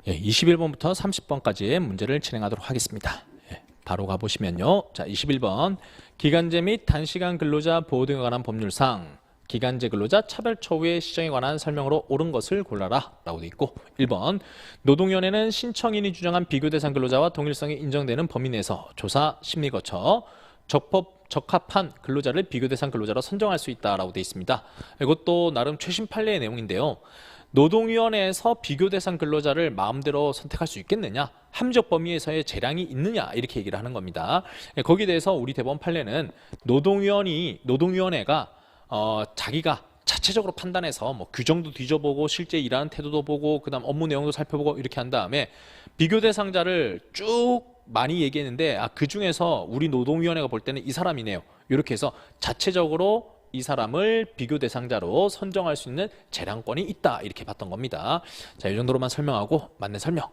21번부터 30번까지의 문제를 진행하도록 하겠습니다. 바로 가보시면요. 자, 21번 기간제 및 단시간 근로자 보호 등에 관한 법률상 기간제 근로자 차별 처우의 시정에 관한 설명으로 옳은 것을 골라라 라고 되어 있고, 1번 노동위원회는 신청인이 주장한 비교 대상 근로자와 동일성이 인정되는 범위 내에서 조사 심리 거쳐 적합한 근로자를 비교 대상 근로자로 선정할 수 있다라고 되어 있습니다. 이것도 나름 최신 판례의 내용인데요. 노동위원회에서 비교 대상 근로자를 마음대로 선택할 수 있겠느냐, 합리적 범위에서의 재량이 있느냐, 이렇게 얘기를 하는 겁니다. 거기에 대해서 우리 대법원 판례는 노동위원회가 자기가 자체적으로 판단해서 뭐 규정도 뒤져보고 실제 일하는 태도도 보고 그다음 업무 내용도 살펴보고 이렇게 한 다음에 비교 대상자를 쭉 많이 얘기했는데, 그 중에서 우리 노동위원회가 볼 때는 이 사람이네요, 이렇게 해서 자체적으로 이 사람을 비교 대상자로 선정할 수 있는 재량권이 있다, 이렇게 봤던 겁니다. 자, 이 정도로만 설명하고 맞는 설명.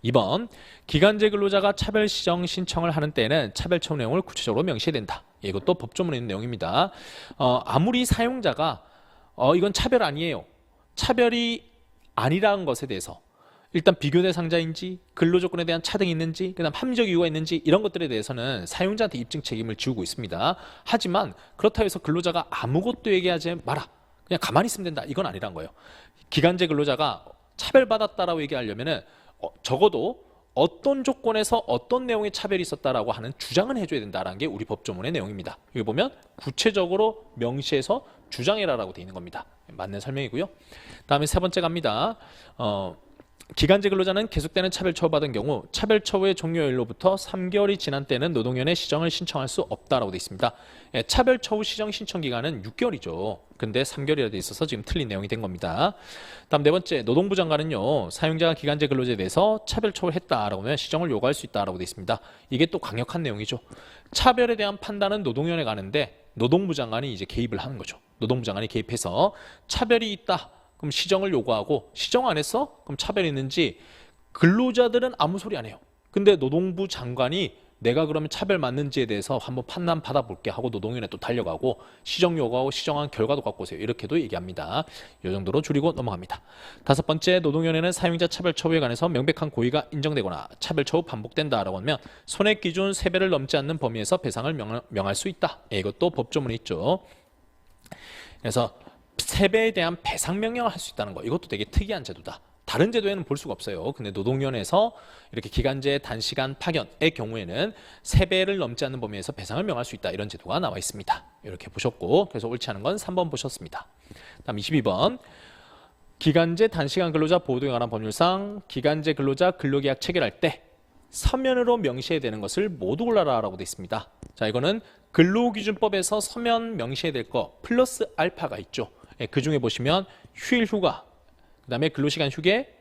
2번 기간제 근로자가 차별 시정 신청을 하는 때에는 차별 처우 내용을 구체적으로 명시해야 된다. 이것도 법조문에 있는 내용입니다. 아무리 사용자가 이건 차별 아니에요, 차별이 아니라는 것에 대해서 일단 비교 대상자인지 근로조건에 대한 차등이 있는지 그다음 합리적 이유가 있는지 이런 것들에 대해서는 사용자한테 입증 책임을 지우고 있습니다. 하지만 그렇다고 해서 근로자가 아무것도 얘기하지 마라, 그냥 가만히 있으면 된다, 이건 아니란 거예요. 기간제 근로자가 차별받았다라고 얘기하려면은 적어도 어떤 조건에서 어떤 내용의 차별이 있었다라고 하는 주장은 해줘야 된다라는 게 우리 법조문의 내용입니다. 여기 보면 구체적으로 명시해서 주장해라라고 되어 있는 겁니다. 맞는 설명이고요. 다음에 세 번째 갑니다. 기간제 근로자는 계속되는 차별 처우받은 경우 차별 처우의 종료일로부터 3개월이 지난 때는 노동위원회 시정을 신청할 수 없다라고 되어 있습니다. 차별 처우 시정 신청 기간은 6개월이죠. 근데 3개월이라 돼 있어서 지금 틀린 내용이 된 겁니다. 다음 네 번째, 노동부 장관은요, 사용자가 기간제 근로자에 대해서 차별 처우를 했다라고 하면 시정을 요구할 수 있다라고 되어 있습니다. 이게 또 강력한 내용이죠. 차별에 대한 판단은 노동위원회가 하는데 노동부 장관이 이제 개입을 하는 거죠. 노동부 장관이 개입해서 차별이 있다, 그럼 시정을 요구하고, 시정 안 했어? 그럼 차별이 있는지 근로자들은 아무 소리 안 해요. 근데 노동부 장관이 내가 그러면 차별 맞는지에 대해서 한번 판단 받아볼게 하고 노동위원회 또 달려가고 시정 요구하고 시정한 결과도 갖고 오세요, 이렇게도 얘기합니다. 이 정도로 줄이고 넘어갑니다. 다섯 번째, 노동위원회는 사용자 차별 처우에 관해서 명백한 고의가 인정되거나 차별 처우 반복된다라고 하면 손해 기준 3배를 넘지 않는 범위에서 배상을 명할 수 있다. 이것도 법조문에 있죠. 그래서 3배에 대한 배상 명령을 할 수 있다는 거, 이것도 되게 특이한 제도다. 다른 제도에는 볼 수가 없어요. 근데 노동위원회에서 이렇게 기간제 단시간 파견의 경우에는 3배를 넘지 않는 범위에서 배상을 명할 수 있다, 이런 제도가 나와 있습니다. 이렇게 보셨고, 그래서 옳지 않은 건 3번 보셨습니다. 다음 22번 기간제 단시간 근로자 보호 등에 관한 법률상 기간제 근로자 근로계약 체결할 때 서면으로 명시해야 되는 것을 모두 골라라 라고 되어 있습니다. 자, 이거는 근로기준법에서 서면 명시해야 될 거 플러스 알파가 있죠. 그 중에 보시면 휴일 휴가, 그 다음에 근로시간 휴게,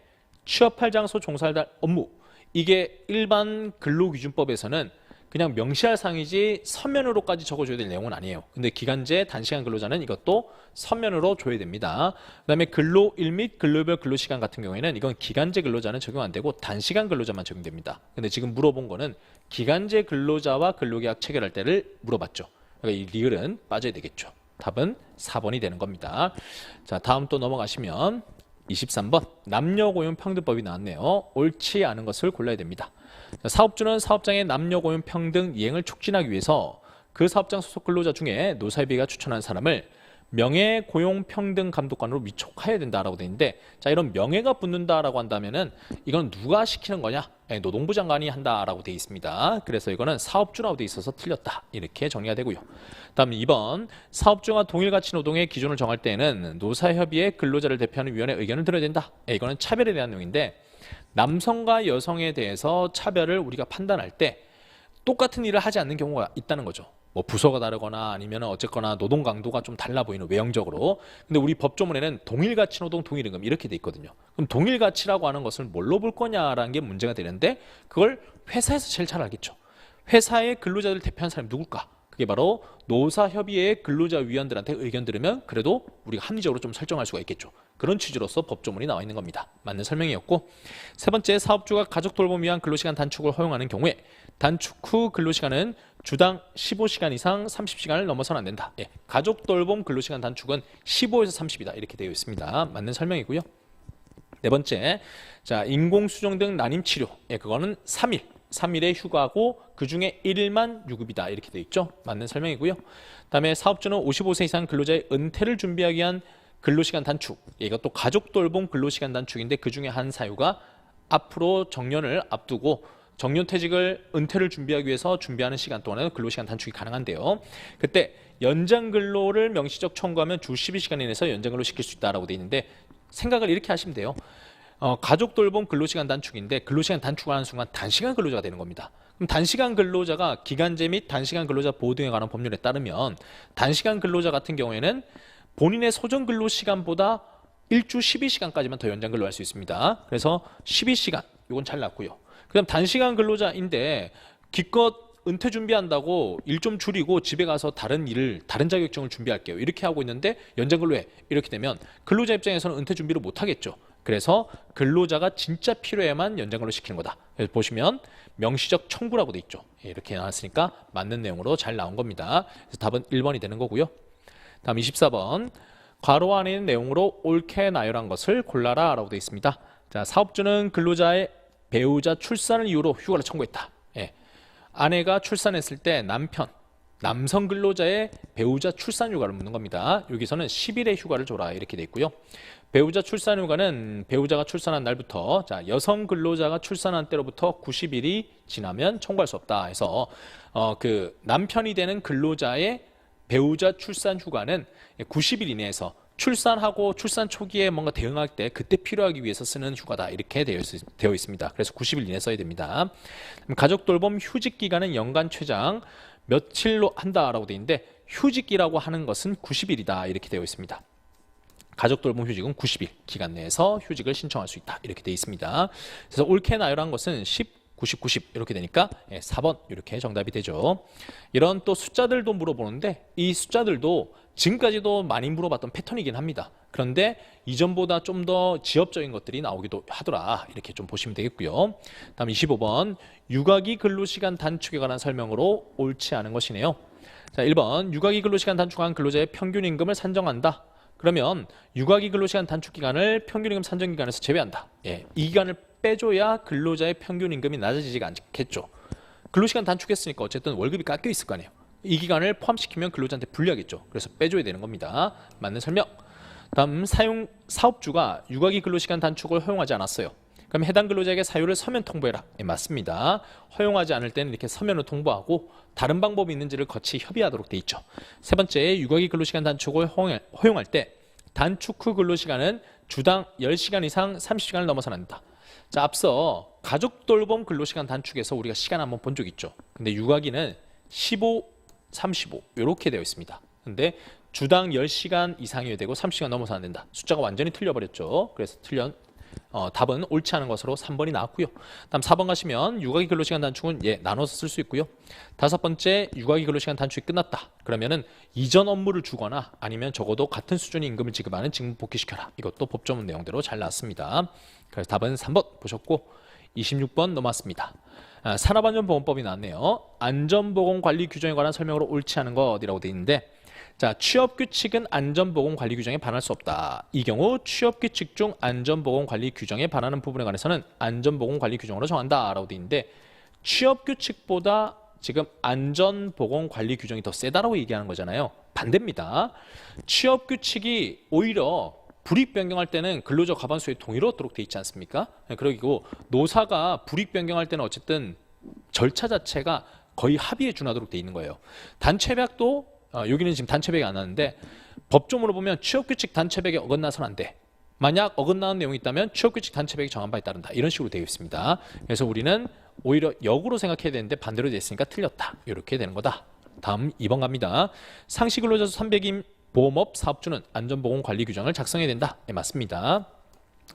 취업할 장소 종사할 업무, 이게 일반 근로기준법에서는 그냥 명시할 사항이지 서면으로까지 적어줘야 될 내용은 아니에요. 근데 기간제 단시간 근로자는 이것도 서면으로 줘야 됩니다. 그 다음에 근로일 및 근로별 근로시간 같은 경우에는 이건 기간제 근로자는 적용 안 되고 단시간 근로자만 적용됩니다. 근데 지금 물어본 거는 기간제 근로자와 근로계약 체결할 때를 물어봤죠. 그러니까 이 리을은 빠져야 되겠죠. 답은 4번이 되는 겁니다. 자, 다음 또 넘어가시면 23번 남녀고용평등법이 나왔네요. 옳지 않은 것을 골라야 됩니다. 자, 사업주는 사업장의 남녀고용평등 이행을 촉진하기 위해서 그 사업장 소속 근로자 중에 노사협의회가 추천한 사람을 명예고용평등감독관으로 위촉해야 된다라고 되어 있는데, 자, 이런 명예가 붙는다라고 한다면은 이건 누가 시키는 거냐? 노동부 장관이 한다라고 되어 있습니다. 그래서 이거는 사업주라고 되어 있어서 틀렸다, 이렇게 정리가 되고요. 다음 2번 사업주가 동일가치 노동의 기준을 정할 때에는 노사협의회 근로자를 대표하는 위원회 의견을 들어야 된다. 이거는 차별에 대한 내용인데, 남성과 여성에 대해서 차별을 우리가 판단할 때 똑같은 일을 하지 않는 경우가 있다는 거죠. 뭐 부서가 다르거나 아니면 어쨌거나 노동 강도가 좀 달라 보이는 외형적으로. 근데 우리 법조문에는 동일가치 노동 동일임금 이렇게 돼 있거든요. 그럼 동일가치라고 하는 것을 뭘로 볼 거냐라는 게 문제가 되는데, 그걸 회사에서 제일 잘 알겠죠. 회사의 근로자들 대표하는 사람이 누굴까? 그게 바로 노사협의회 근로자 위원들한테 의견 들으면 그래도 우리가 합리적으로 좀 설정할 수가 있겠죠. 그런 취지로서 법조문이 나와 있는 겁니다. 맞는 설명이었고, 세 번째, 사업주가 가족 돌봄 위한 근로시간 단축을 허용하는 경우에 단축 후 근로시간은 주당 15시간 이상 30시간을 넘어서는 안 된다. 가족 돌봄 근로시간 단축은 15에서 30이다, 이렇게 되어 있습니다. 맞는 설명이고요. 네 번째, 자, 인공수정 등 난임치료. 예, 그거는 3일. 3일의 휴가고 그 중에 1일만 유급이다. 이렇게 돼 있죠. 맞는 설명이고요. 그다음에 사업주는 55세 이상 근로자의 은퇴를 준비하기 위한 근로시간 단축. 이것도 가족 돌봄 근로시간 단축인데 그 중에 한 사유가 앞으로 정년을 앞두고 정년퇴직을 은퇴를 준비하기 위해서 준비하는 시간 동안에는 근로시간 단축이 가능한데요. 그때 연장 근로를 명시적 청구하면 주 12시간 이내에서 연장 근로 시킬 수 있다라고 돼 있는데 생각을 이렇게 하시면 돼요. 가족 돌봄 근로시간 단축인데 근로시간 단축하는 순간 단시간 근로자가 되는 겁니다. 그럼 단시간 근로자가 기간제 및 단시간 근로자 보호 등에 관한 법률에 따르면 단시간 근로자 같은 경우에는 본인의 소정 근로시간보다 일주 12시간까지만 더 연장 근로할 수 있습니다. 그래서 12시간, 이건 잘 났고요. 그다음 단시간 근로자인데 기껏 은퇴 준비한다고 일 좀 줄이고 집에 가서 다른 자격증을 준비할게요. 이렇게 하고 있는데 연장 근로해. 이렇게 되면 근로자 입장에서는 은퇴 준비를 못 하겠죠. 그래서 근로자가 진짜 필요해야만 연장 근로 시키는 거다. 그래서 보시면 명시적 청구라고 돼 있죠. 이렇게 나왔으니까 맞는 내용으로 잘 나온 겁니다. 그래서 답은 1번이 되는 거고요. 다음 24번. 괄호 안에 있는 내용으로 옳게 나열한 것을 골라라 라고 되어 있습니다. 자, 사업주는 근로자의 배우자 출산을 이유로 휴가를 청구했다. 예. 아내가 출산했을 때 남성 근로자의 배우자 출산 휴가를 묻는 겁니다. 여기서는 10일의 휴가를 줘라 이렇게 되어 있고요. 배우자 출산 휴가는 배우자가 출산한 날부터, 자, 여성 근로자가 출산한 때로부터 90일이 지나면 청구할 수 없다 해서 그 남편이 되는 근로자의 배우자 출산 휴가는 90일 이내에서 출산하고 출산 초기에 뭔가 대응할 때 그때 필요하기 위해서 쓰는 휴가다 이렇게 되어 있습니다. 그래서 90일 이내 써야 됩니다. 가족 돌봄 휴직 기간은 연간 최장 며칠로 한다라고 되어 있는데 휴직이라고 하는 것은 90일이다 이렇게 되어 있습니다. 가족 돌봄 휴직은 90일 기간 내에서 휴직을 신청할 수 있다 이렇게 되어 있습니다. 그래서 옳게 나열한 것은 10, 90, 90 이렇게 되니까 4번 이렇게 정답이 되죠. 이런 또 숫자들도 물어보는데 이 숫자들도 지금까지도 많이 물어봤던 패턴이긴 합니다. 그런데 이전보다 좀 더 지엽적인 것들이 나오기도 하더라 이렇게 좀 보시면 되겠고요. 다음 25번 육아기 근로시간 단축에 관한 설명으로 옳지 않은 것이네요. 자, 1번 육아기 근로시간 단축한 근로자의 평균 임금을 산정한다. 그러면 육아기 근로시간 단축 기간을 평균임금 산정 기간에서 제외한다. 예, 이 기간을 빼줘야 근로자의 평균 임금이 낮아지지가 않겠죠. 근로시간 단축했으니까 어쨌든 월급이 깎여 있을 거 아니에요. 이 기간을 포함시키면 근로자한테 불리하겠죠. 그래서 빼줘야 되는 겁니다. 맞는 설명. 다음 사업주가 육아기 근로시간 단축을 허용하지 않았어요. 그럼 해당 근로자에게 사유를 서면 통보해라. 예, 맞습니다. 허용하지 않을 때는 이렇게 서면을 통보하고 다른 방법이 있는지를 같이 협의하도록 돼 있죠. 세 번째, 육아기 근로시간 단축을 허용할 때 단축 후 근로시간은 주당 10시간 이상 30시간을 넘어서는 안 된다. 자, 앞서 가족 돌봄 근로시간 단축에서 우리가 시간 한번 본 적 있죠. 근데 육아기는 15, 35 이렇게 되어 있습니다. 근데 주당 10시간 이상이어야 되고 30시간 넘어서 안 된다. 숫자가 완전히 틀려버렸죠. 그래서 답은 옳지 않은 것으로 3번이 나왔고요. 다음 4번 가시면 육아기 근로시간 단축은 나눠서 쓸 수 있고요. 다섯 번째, 육아기 근로시간 단축이 끝났다. 그러면은 이전 업무를 주거나 아니면 적어도 같은 수준의 임금을 지급하는 직무 복귀시켜라. 이것도 법조문 내용대로 잘 나왔습니다. 그래서 답은 3번 보셨고 26번 넘어왔습니다. 산업안전보건법이 나왔네요. 안전보건관리 규정에 관한 설명으로 옳지 않은 것이라고 되어 있는데, 자, 취업규칙은 안전보건관리 규정에 반할 수 없다. 이 경우 취업규칙 중 안전보건관리 규정에 반하는 부분에 관해서는 안전보건관리 규정으로 정한다라고 되어 있는데 취업규칙보다 지금 안전보건관리 규정이 더 세다라고 얘기하는 거잖아요. 반대입니다. 취업규칙이 오히려 불이익 변경할 때는 근로자 과반수의 동의로 얻도록 돼 있지 않습니까? 그리고 노사가 불이익 변경할 때는 어쨌든 절차 자체가 거의 합의에 준하도록 돼 있는 거예요. 단체배약도 여기는 지금 단체배약이 안 하는데 법조문으로 보면 취업규칙 단체배약에 어긋나서는 안 돼. 만약 어긋나는 내용이 있다면 취업규칙 단체배약이 정한 바에 따른다. 이런 식으로 되어 있습니다. 그래서 우리는 오히려 역으로 생각해야 되는데 반대로 되어 있으니까 틀렸다. 이렇게 되는 거다. 다음 2번 갑니다. 상시근로자 수 300인 보험업 사업주는 안전보건관리 규정을 작성해야 된다. 네, 맞습니다.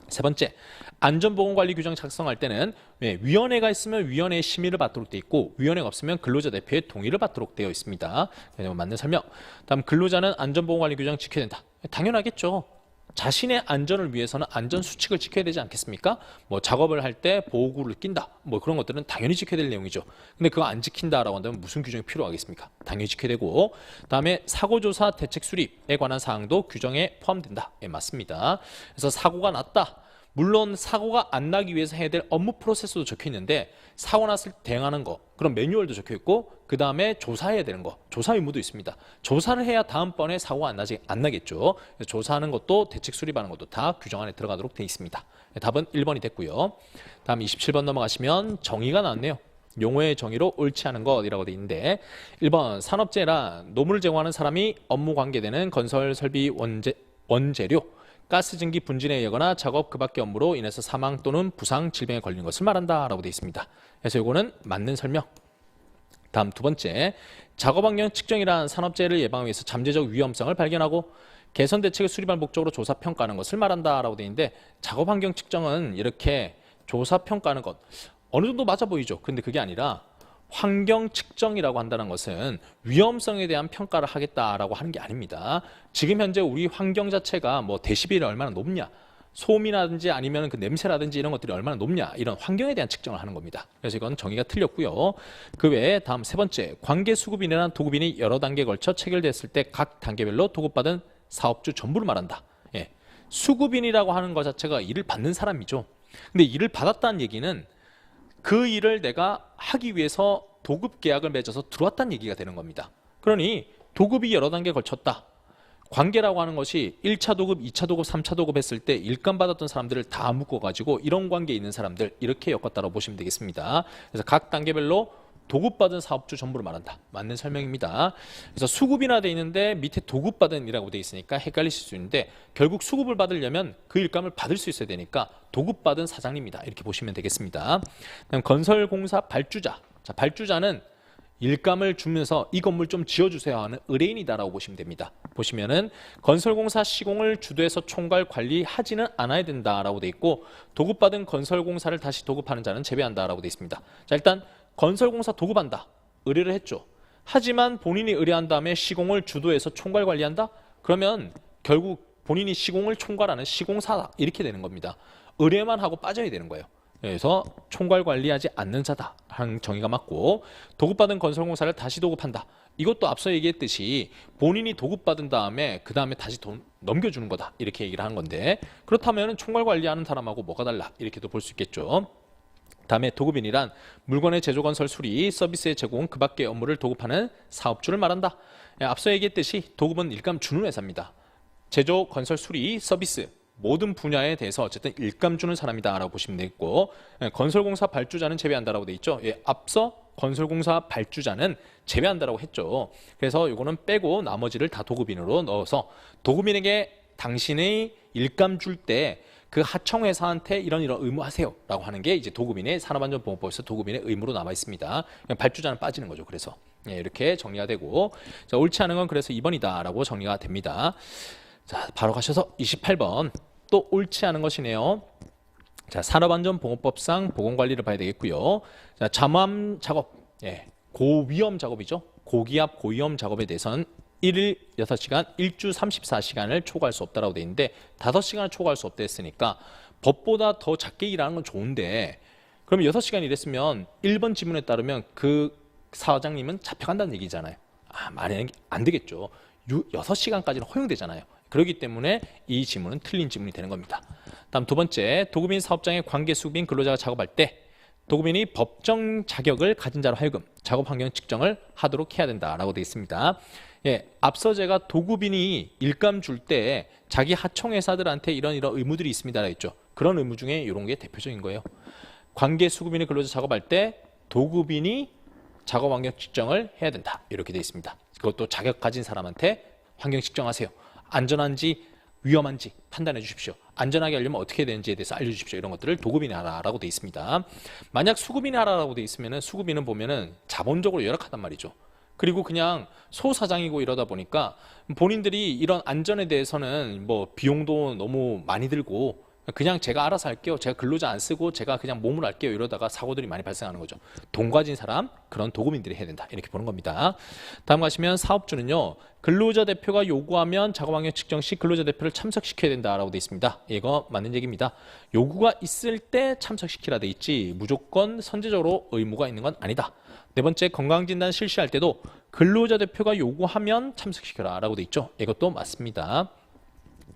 세 번째, 안전보건관리 규정 작성할 때는 위원회가 있으면 위원회의 심의를 받도록 되어 있고 위원회가 없으면 근로자 대표의 동의를 받도록 되어 있습니다. 맞는 설명. 다음, 근로자는 안전보건관리 규정 지켜야 된다. 당연하겠죠. 자신의 안전을 위해서는 안전수칙을 지켜야 되지 않겠습니까? 뭐 작업을 할 때 보호구를 낀다. 뭐 그런 것들은 당연히 지켜야 될 내용이죠. 근데 그거 안 지킨다라고 한다면 무슨 규정이 필요하겠습니까? 당연히 지켜야 되고, 다음에 사고조사 대책 수립에 관한 사항도 규정에 포함된다. 예, 맞습니다. 그래서 사고가 났다. 물론 사고가 안 나기 위해서 해야 될 업무 프로세스도 적혀 있는데 사고 났을 때 대응하는 거 그런 매뉴얼도 적혀 있고 그 다음에 조사해야 되는 거 조사 의무도 있습니다. 조사를 해야 다음번에 사고가 안 나겠죠. 그래서 조사하는 것도 대책 수립하는 것도 다 규정 안에 들어가도록 되어 있습니다. 답은 1번이 됐고요. 다음 27번 넘어가시면 정의가 나왔네요. 용어의 정의로 옳지 않은 것이라고 되어 있는데 1번 산업재해란 노무를 제공하는 사람이 업무 관계되는 건설 설비 원재료 가스 증기 분진에 의하거나 작업 그 밖의 업무로 인해서 사망 또는 부상 질병에 걸린 것을 말한다 라고 되어 있습니다. 그래서 이거는 맞는 설명. 다음 두 번째, 작업 환경 측정이란 산업재해를 예방하기 위해서 잠재적 위험성을 발견하고 개선 대책을 수립할 목적으로 조사 평가하는 것을 말한다 라고 되어 있는데 작업 환경 측정은 이렇게 조사 평가하는 것 어느 정도 맞아 보이죠. 근데 그게 아니라 환경 측정이라고 한다는 것은 위험성에 대한 평가를 하겠다라고 하는 게 아닙니다. 지금 현재 우리 환경 자체가 뭐 데시벨이 얼마나 높냐, 소음이라든지 아니면 그 냄새라든지 이런 것들이 얼마나 높냐, 이런 환경에 대한 측정을 하는 겁니다. 그래서 이건 정의가 틀렸고요. 그 외에 다음 세 번째, 관계 수급인이란 도급인이 여러 단계에 걸쳐 체결됐을 때 각 단계별로 도급받은 사업주 전부를 말한다. 예. 수급인이라고 하는 것 자체가 일을 받는 사람이죠. 근데 일을 받았다는 얘기는 그 일을 내가 하기 위해서 도급 계약을 맺어서 들어왔다는 얘기가 되는 겁니다. 그러니 도급이 여러 단계에 걸쳤다. 관계라고 하는 것이 1차 도급, 2차 도급, 3차 도급 했을 때 일감 받았던 사람들을 다 묶어가지고 이런 관계에 있는 사람들 이렇게 엮었다고 보시면 되겠습니다. 그래서 각 단계별로 도급받은 사업주 전부를 말한다. 맞는 설명입니다. 그래서 수급이나 돼 있는데 밑에 도급받은이라고 돼 있으니까 헷갈리실 수 있는데 결국 수급을 받으려면 그 일감을 받을 수 있어야 되니까 도급받은 사장님이다. 이렇게 보시면 되겠습니다. 그다음 건설공사 발주자. 자, 발주자는 일감을 주면서 이 건물 좀 지어주세요 하는 의뢰인이다라고 보시면 됩니다. 보시면은 건설공사 시공을 주도해서 총괄 관리하지는 않아야 된다라고 돼 있고 도급받은 건설공사를 다시 도급하는 자는 제외한다라고 돼 있습니다. 자, 일단 건설공사 도급한다. 의뢰를 했죠. 하지만 본인이 의뢰한 다음에 시공을 주도해서 총괄 관리한다? 그러면 결국 본인이 시공을 총괄하는 시공사다. 이렇게 되는 겁니다. 의뢰만 하고 빠져야 되는 거예요. 그래서 총괄 관리하지 않는 자다. 하는 정의가 맞고 도급받은 건설공사를 다시 도급한다. 이것도 앞서 얘기했듯이 본인이 도급받은 다음에 그 다음에 다시 돈 넘겨주는 거다. 이렇게 얘기를 하는 건데 그렇다면 총괄 관리하는 사람하고 뭐가 달라? 이렇게도 볼 수 있겠죠. 다음에 도급인이란 물건의 제조, 건설, 수리, 서비스의 제공, 그 밖의 업무를 도급하는 사업주를 말한다. 앞서 얘기했듯이 도급은 일감 주는 회사입니다. 제조, 건설, 수리, 서비스 모든 분야에 대해서 어쨌든 일감 주는 사람이다라고 보시면 되겠고 건설공사 발주자는 제외한다라고 돼 있죠. 앞서 건설공사 발주자는 제외한다라고 했죠. 그래서 이거는 빼고 나머지를 다 도급인으로 넣어서 도급인에게 당신의 일감 줄 때 그 하청회사한테 이런 의무 하세요 라고 하는 게 이제 도급인의 산업안전보건법에서 도급인의 의무로 남아 있습니다. 발주자는 빠지는 거죠. 그래서 이렇게 정리가 되고 자, 옳지 않은 건 그래서 2번이다 라고 정리가 됩니다. 자, 바로 가셔서 28번 또 옳지 않은 것이네요. 자, 산업안전보건법상 보건관리를 봐야 되겠고요. 자, 잠암 작업, 고위험 작업이죠. 고기압, 고위험 작업에 대해서는 1일 6시간, 1주 34시간을 초과할 수 없다라고 돼 있는데 5시간을 초과할 수 없다 했으니까 법보다 더 작게 일하는 건 좋은데 그럼 6시간 일했으면 1번 지문에 따르면 그 사장님은 잡혀간다는 얘기잖아요. 만약에 안 되겠죠. 6시간까지는 허용되잖아요. 그렇기 때문에 이 지문은 틀린 지문이 되는 겁니다. 다음 두 번째, 도급인 사업장의 관계 수급인 근로자가 작업할 때 도급인이 법정 자격을 가진 자로 하여금 작업 환경 측정을 하도록 해야 된다라고 되어 있습니다. 앞서 제가 도급인이 일감 줄 때 자기 하청회사들한테 이런 의무들이 있습니다 했죠. 그런 의무 중에 이런 게 대표적인 거예요. 관계 수급인의 근로자 작업할 때 도급인이 작업 환경 측정을 해야 된다. 이렇게 되어 있습니다. 그것도 자격 가진 사람한테 환경 측정하세요. 안전한지 위험한지 판단해 주십시오. 안전하게 하려면 어떻게 되는지에 대해서 알려주십시오. 이런 것들을 도급인이 하라라고 되어 있습니다. 만약 수급인이 하라라고 되어 있으면 수급인은 보면은 자본적으로 열악하단 말이죠. 그리고 그냥 소사장이고 이러다 보니까 본인들이 이런 안전에 대해서는 뭐 비용도 너무 많이 들고 그냥 제가 알아서 할게요. 제가 근로자 안 쓰고 제가 그냥 몸으로 할게요. 이러다가 사고들이 많이 발생하는 거죠. 돈 가진 사람, 그런 도급인들이 해야 된다. 이렇게 보는 겁니다. 다음 가시면 사업주는요. 근로자 대표가 요구하면 작업환경 측정 시 근로자 대표를 참석시켜야 된다라고 돼 있습니다. 이거 맞는 얘기입니다. 요구가 있을 때 참석시키라 돼 있지 무조건 선제적으로 의무가 있는 건 아니다. 네 번째, 건강진단 실시할 때도 근로자 대표가 요구하면 참석시켜라 라고 돼 있죠. 이것도 맞습니다.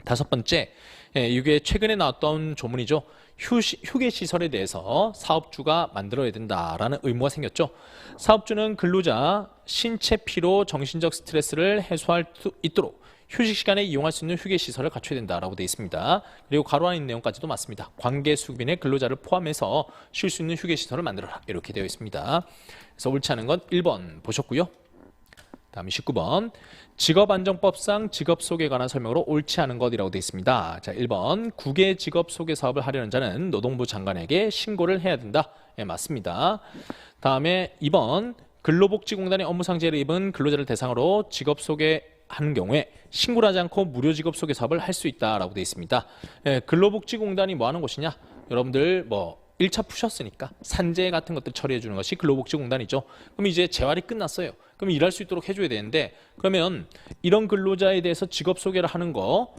다섯 번째, 이게 최근에 나왔던 조문이죠. 휴게 시설에 대해서 사업주가 만들어야 된다라는 의무가 생겼죠. 사업주는 근로자 신체 피로, 정신적 스트레스를 해소할 수 있도록 휴식 시간에 이용할 수 있는 휴게 시설을 갖춰야 된다라고 되어 있습니다. 그리고 가로 안에 있는 내용까지도 맞습니다. 관계 수급인의 근로자를 포함해서 쉴 수 있는 휴게 시설을 만들어라 이렇게 되어 있습니다. 그래서 옳지 않은 건 1번 보셨고요. 다음 19번 직업안정법상 직업소개에 관한 설명으로 옳지 않은 것이라고 되어 있습니다. 자, 1번 국외 직업소개 사업을 하려는 자는 노동부 장관에게 신고를 해야 된다. 예, 맞습니다. 다음에 2번 근로복지공단의 업무상재를 입은 근로자를 대상으로 직업소개하는 경우에 신고를 하지 않고 무료 직업소개 사업을 할 수 있다라고 되어 있습니다. 예, 근로복지공단이 뭐 하는 곳이냐? 여러분들 1차 푸셨으니까 산재 같은 것들 처리해 주는 것이 근로복지공단이죠. 그럼 이제 재활이 끝났어요. 그럼 일할 수 있도록 해줘야 되는데 그러면 이런 근로자에 대해서 직업 소개를 하는 거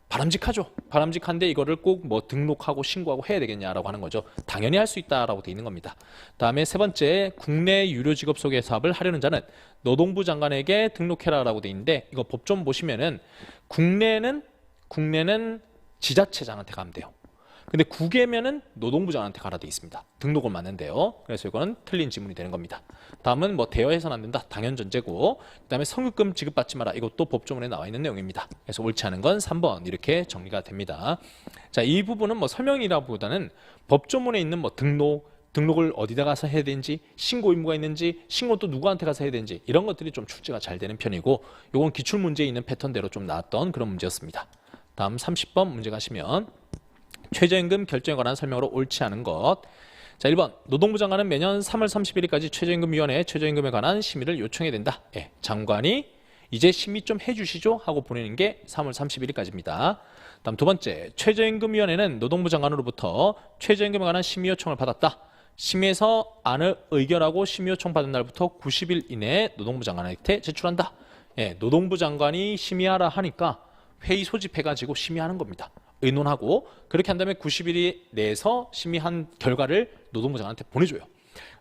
바람직하죠. 바람직한데 이거를 꼭 등록하고 신고하고 해야 되겠냐라고 하는 거죠. 당연히 할 수 있다라고 돼 있는 겁니다. 다음에 세 번째 국내 유료 직업 소개 사업을 하려는 자는 노동부 장관에게 등록해라라고 돼 있는데 이거 법좀 보시면은 국내는 지자체장한테 가면 돼요. 근데 국외면은 노동부장한테 가라 돼 있습니다. 등록을 맞는데요. 그래서 이거는 틀린 지문이 되는 겁니다. 다음은 대여해서는 안 된다. 당연 전제고. 그다음에 성급금 지급받지 마라. 이것도 법조문에 나와 있는 내용입니다. 그래서 옳지 않은 건 3번 이렇게 정리가 됩니다. 자, 이 부분은 설명이라기보다는 법조문에 있는 등록을 어디다 가서 해야 되는지, 신고 의무가 있는지, 신고 또 누구한테 가서 해야 되는지 이런 것들이 좀 출제가 잘 되는 편이고 이건 기출 문제에 있는 패턴대로 좀 나왔던 그런 문제였습니다. 다음 30번 문제 가시면 최저임금 결정에 관한 설명으로 옳지 않은 것. 자, 1번 노동부 장관은 매년 3월 31일까지 최저임금위원회에 최저임금에 관한 심의를 요청해야 된다. 예, 장관이 이제 심의 좀 해주시죠 하고 보내는 게 3월 31일까지입니다. 다음 두 번째 최저임금위원회는 노동부 장관으로부터 최저임금에 관한 심의 요청을 받았다. 심의에서 안을 의결하고 심의 요청 받은 날부터 90일 이내에 노동부 장관한테 제출한다. 예, 노동부 장관이 심의하라 하니까 회의 소집해가지고 심의하는 겁니다. 의논하고 그렇게 한 다음에 90일 내에서 심의한 결과를 노동부 장관한테 보내줘요.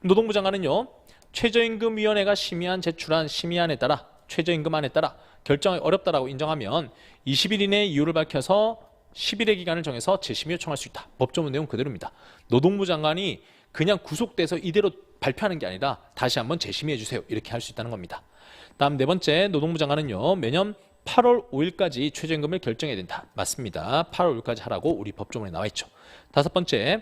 노동부 장관은요 최저임금위원회가 제출한 심의안에 따라 최저임금안에 따라 결정이 어렵다라고 인정하면 20일 이내에 이유를 밝혀서 10일의 기간을 정해서 재심의 요청할 수 있다. 법조문 내용 그대로입니다. 노동부 장관이 그냥 구속돼서 이대로 발표하는 게 아니라 다시 한번 재심의해 주세요. 이렇게 할 수 있다는 겁니다. 다음 네 번째 노동부 장관은요 매년 8월 5일까지 최저임금을 결정해야 된다. 맞습니다. 8월 5일까지 하라고 우리 법조문에 나와 있죠. 다섯 번째,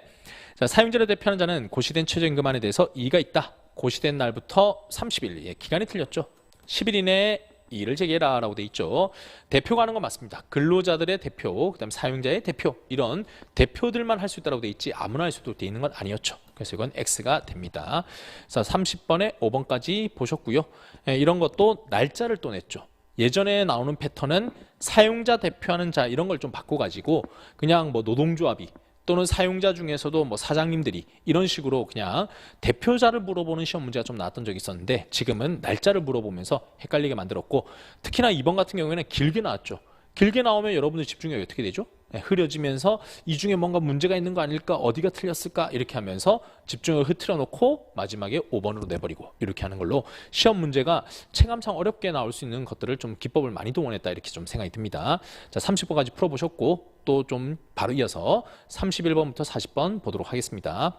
자, 사용자를 대표하는 자는 고시된 최저임금안에 대해서 이의가 있다. 고시된 날부터 30일, 예, 기간이 틀렸죠. 10일 이내에 이의를 제기해라 라고 돼 있죠. 대표가 하는 건 맞습니다. 근로자들의 대표, 그다음 사용자의 대표 이런 대표들만 할 수 있다고 돼 있지 아무나 할 수도 돼 있는 건 아니었죠. 그래서 이건 X가 됩니다. 자, 30번에 5번까지 보셨고요. 예, 이런 것도 날짜를 또 냈죠. 예전에 나오는 패턴은 사용자 대표하는 자 이런 걸 좀 바꿔가지고 그냥 노동조합이 또는 사용자 중에서도 사장님들이 이런 식으로 그냥 대표자를 물어보는 시험 문제가 좀 나왔던 적이 있었는데 지금은 날짜를 물어보면서 헷갈리게 만들었고 특히나 이번 같은 경우에는 길게 나왔죠. 길게 나오면 여러분들 집중력이 어떻게 되죠? 흐려지면서 이 중에 뭔가 문제가 있는 거 아닐까? 어디가 틀렸을까? 이렇게 하면서 집중을 흐트려 놓고 마지막에 5번으로 내버리고 이렇게 하는 걸로 시험 문제가 체감상 어렵게 나올 수 있는 것들을 좀 기법을 많이 동원했다 이렇게 좀 생각이 듭니다. 자, 30번까지 풀어보셨고 또 좀 바로 이어서 31번부터 40번 보도록 하겠습니다.